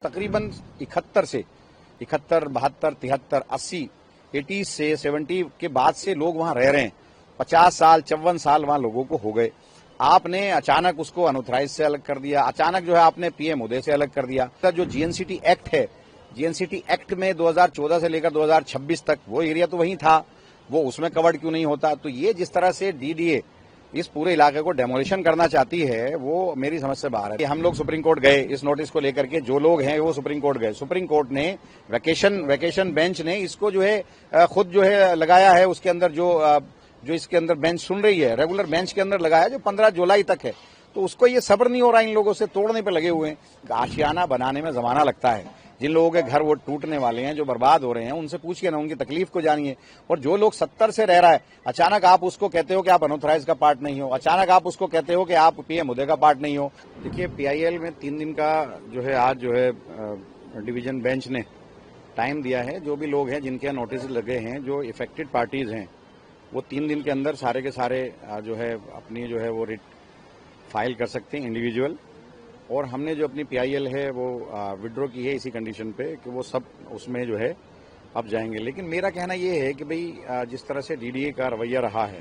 तकरीबन 71 72 73 80 80 से 70 के बाद से लोग वहां रह रहे हैं। 50 साल 54 साल वहां लोगों को हो गए। आपने अचानक उसको अनऑथराइज से अलग कर दिया, अचानक जो है आपने पीएम उदय से अलग कर दिया। जो जीएनसीटी एक्ट है, जीएनसीटी एक्ट में 2014 से लेकर 2026 तक वो एरिया तो वहीं था, वो उसमें कवर्ड क्यों नहीं होता? तो ये जिस तरह से डीडीए इस पूरे इलाके को डेमोलिशन करना चाहती है वो मेरी समझ से बाहर है। हम लोग सुप्रीम कोर्ट गए इस नोटिस को लेकर के, जो लोग हैं वो सुप्रीम कोर्ट गए। सुप्रीम कोर्ट ने वैकेशन बेंच ने इसको जो है खुद जो है लगाया है, उसके अंदर जो इसके अंदर बेंच सुन रही है, रेगुलर बेंच के अंदर लगाया जो 15 जुलाई तक है। तो उसको ये सब्र नहीं हो रहा इन लोगों से, तोड़ने पे लगे हुए हैं। आशियाना बनाने में जमाना लगता है। जिन लोगों के घर वो टूटने वाले हैं, जो बर्बाद हो रहे हैं, उनसे पूछिए ना, उनकी तकलीफ को जानिए। और जो लोग 70 से रह रहा है, अचानक आप उसको कहते हो कि आप अनऑथराइज का पार्ट नहीं हो, अचानक आप उसको कहते हो कि आप पीएम उदय का पार्ट नहीं हो। देखिए, पीआईएल में 3 दिन का जो है आज जो है डिवीजन बेंच ने टाइम दिया है। जो भी लोग हैं जिनके नोटिस लगे हैं, जो इफेक्टेड पार्टीज हैं, वो 3 दिन के अंदर सारे के सारे जो है अपनी जो है वो रिट फाइल कर सकते हैं इंडिविजुअल। और हमने जो अपनी पीआईएल है वो विड्रॉ की है इसी कंडीशन पे कि वो सब उसमें जो है अब जाएंगे। लेकिन मेरा कहना ये है कि भाई जिस तरह से डीडीए का रवैया रहा है,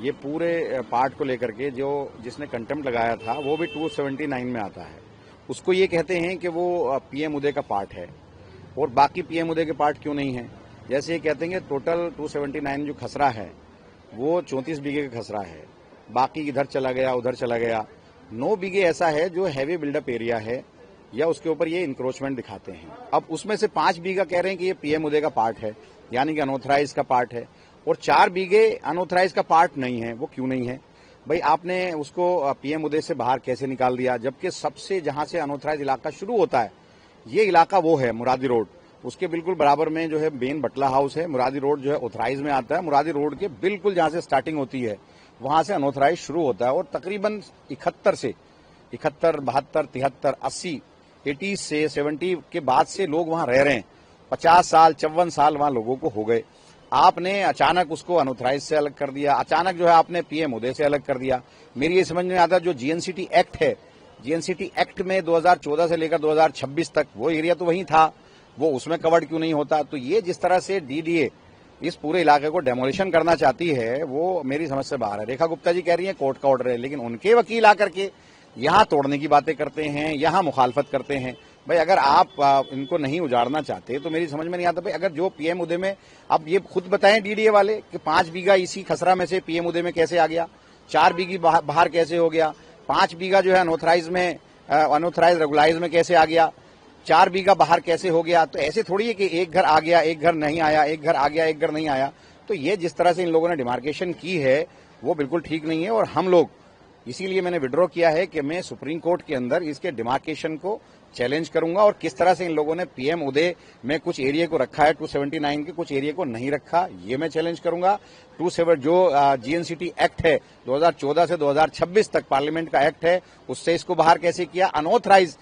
ये पूरे पार्ट को लेकर के जिसने कंटेम्प्ट लगाया था वो भी 279 में आता है। उसको ये कहते हैं कि वो पीएम उदय का पार्ट है और बाकी पीएम उदय के पार्ट क्यों नहीं है। जैसे ये कहते हैं कि टोटल 279 जो खसरा है वो 34 बीघे का खसरा है, बाकी इधर चला गया उधर चला गया। 9 बीघे ऐसा है जो हैवी बिल्डअप एरिया है या उसके ऊपर ये इंक्रोचमेंट दिखाते हैं। अब उसमें से 5 बीघा कह रहे हैं कि ये पीएम उदय का पार्ट है, यानी कि अनऑथराइज का पार्ट है, और 4 बीघे अनऑथराइज का पार्ट नहीं है। वो क्यों नहीं है भाई? आपने उसको पीएम उदय से बाहर कैसे निकाल दिया, जबकि सबसे जहां से अनऑथराइज इलाका शुरू होता है ये इलाका वो है मुरादी रोड। उसके बिल्कुल बराबर में जो है बेन बटला हाउस है। मुरादी रोड जो है ऑथराइज में आता है। मुरादी रोड के बिल्कुल जहां से स्टार्टिंग होती है वहां से अनऑथराइज शुरू होता है। और तकरीबन 71 से 72 73 80 80 से 70 के बाद से लोग वहां रह रहे हैं। 50 साल 54 साल वहां लोगों को हो गए। आपने अचानक उसको अनऑथराइज से अलग कर दिया, अचानक जो है आपने पीएम उदय से अलग कर दिया। मेरी ये समझ में आता है जो जीएनसीटी एक्ट है, जीएनसीटी एक्ट में 2014 से लेकर 2026 तक वो एरिया तो वहीं था, वो उसमें कवर्ड क्यों नहीं होता? तो ये जिस तरह से डीडीए इस पूरे इलाके को डेमोलिशन करना चाहती है वो मेरी समझ से बाहर है। रेखा गुप्ता जी कह रही है कोर्ट का ऑर्डर है, लेकिन उनके वकील आकर के यहां तोड़ने की बातें करते हैं, यहां मुखालफत करते हैं। भाई अगर आप इनको नहीं उजाड़ना चाहते तो मेरी समझ में नहीं आता। भाई अगर जो पीएम उदय में, अब ये खुद बताएं डीडीए वाले कि 5 बीघा इसी खसरा में से पीएम उदय में कैसे आ गया, 4 बीघी बाहर कैसे हो गया, 5 बीघा जो है अनऑथराइज रेगुलाइज में कैसे आ गया, 4 बीघा बाहर कैसे हो गया। तो ऐसे थोड़ी है कि एक घर आ गया एक घर नहीं आया, एक घर आ गया एक घर नहीं आया। तो ये जिस तरह से इन लोगों ने डिमार्केशन की है वो बिल्कुल ठीक नहीं है। और हम लोग इसीलिए मैंने विड्रॉ किया है कि मैं सुप्रीम कोर्ट के अंदर इसके डिमार्केशन को चैलेंज करूंगा। और किस तरह से इन लोगों ने पीएम उदय में कुछ एरिया को रखा है 279 के, कुछ एरिया को नहीं रखा, ये मैं चैलेंज करूंगा। 27 जो जीएनसीटी एक्ट है 2014 से 2026 तक पार्लियामेंट का एक्ट है, उससे इसको बाहर कैसे किया, अनऑथराइज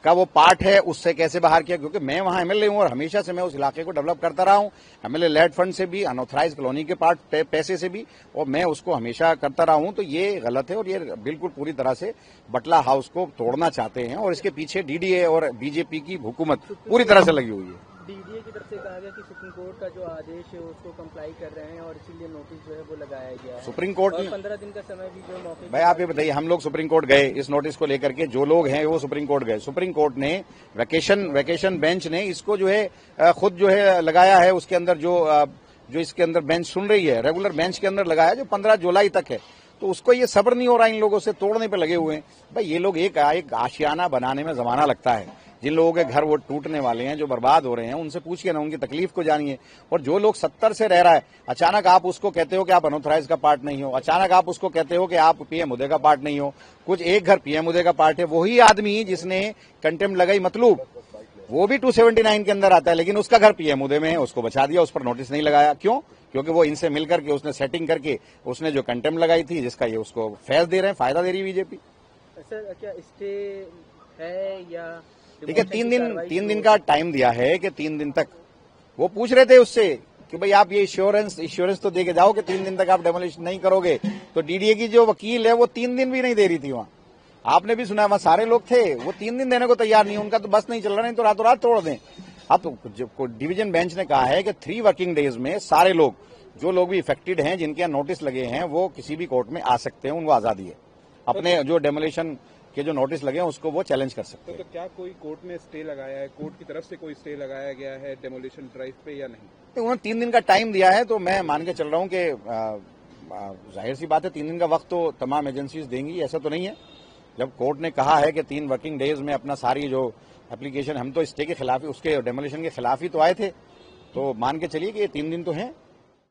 का वो पार्ट है उससे कैसे बाहर किया। क्योंकि मैं वहां एमएलए हूं और हमेशा से मैं उस इलाके को डेवलप करता रहा हूं, एमएलए लेड फंड से भी, अनऑथराइज कॉलोनी के पार्ट पैसे से भी, और मैं उसको हमेशा करता रहा हूं। तो ये गलत है और ये बिल्कुल पूरी तरह से बटला हाउस को तोड़ना चाहते हैं और इसके पीछे डीडीए और बीजेपी की हुकूमत पूरी तरह से लगी हुई है। डीडीए की तरफ से कहा गया कि सुप्रीम कोर्ट का जो आदेश है उसको कंप्लाई कर रहे हैं और इसीलिए नोटिस जो है वो लगाया गया है। सुप्रीम कोर्ट ने 15 दिन का समय भी जो मौके। भाई आप ये बताइए, हम लोग सुप्रीम कोर्ट गए इस नोटिस को लेकर के, जो लोग हैं वो सुप्रीम कोर्ट गए। सुप्रीम कोर्ट ने वैकेशन बेंच ने इसको जो है खुद जो है लगाया है, उसके अंदर जो इसके अंदर बेंच सुन रही है, रेगुलर बेंच के अंदर लगाया जो 15 जुलाई तक है। तो उसको ये सब्र नहीं हो रहा इन लोगों से, तोड़ने पे लगे हुए हैं। भाई ये लोग एक आशियाना बनाने में जमाना लगता है। जिन लोगों के घर वो टूटने वाले हैं, जो बर्बाद हो रहे हैं, उनसे पूछिए ना, उनकी तकलीफ को जानिए। और जो लोग 70 से रह रहा है, अचानक आप उसको कहते हो कि आप अनऑथराइज का पार्ट नहीं हो, अचानक आप उसको कहते हो कि आप पीएम उदय का पार्ट नहीं हो। कुछ एक घर पीएम उदय का पार्ट है, वही आदमी जिसने कंटेम्प्ट लगाई, मतलब वो भी 279 के अंदर आता है, लेकिन उसका घर पीएम उदय में है, उसको बचा दिया, उस पर नोटिस नहीं लगाया। क्यों? क्योंकि वो इनसे मिलकर के उसने सेटिंग करके उसने जो कंटेम्प्ट लगाई थी, जिसका ये उसको फैज दे रहे हैं, फायदा दे रही है बीजेपी। सर क्या स्टे है या देखिए, 3 दिन का टाइम दिया है कि 3 दिन तक वो पूछ रहे थे उससे कि भाई आप ये इंश्योरेंस तो दे के जाओ कि 3 दिन तक आप डेमोलिशन नहीं करोगे। तो डीडीए की जो वकील है वो 3 दिन भी नहीं दे रही थी वहां। आपने भी सुना, वहां सारे लोग थे, वो 3 दिन देने को तैयार नहीं, उनका तो बस नहीं चल रहा, नहीं तो रातों रात तोड़ दें। अब तो डिवीजन बेंच ने कहा है कि 3 वर्किंग डेज में सारे लोग, जो लोग भी इफेक्टेड हैं, जिनके यहाँ नोटिस लगे हैं, वो किसी भी कोर्ट में आ सकते हैं, उनको आजादी है। अपने जो डेमोलिशन के जो नोटिस लगे हैं उसको वो चैलेंज कर सकते हैं। तो क्या कोई कोर्ट ने स्टे लगाया है, कोर्ट की तरफ से कोई स्टे लगाया गया है डेमोलिशन ड्राइव पे या नहीं? तो उन्होंने 3 दिन का टाइम दिया है, तो मैं मान के चल रहा हूं कि जाहिर सी बात है 3 दिन का वक्त तो तमाम एजेंसीज देंगी, ऐसा तो नहीं है। जब कोर्ट ने कहा है कि 3 वर्किंग डेज में अपना सारी जो एप्लीकेशन, हम तो स्टे के खिलाफ ही, उसके डेमोलिशन के खिलाफ ही तो आए थे, तो मान के चलिए कि ये 3 दिन तो हैं।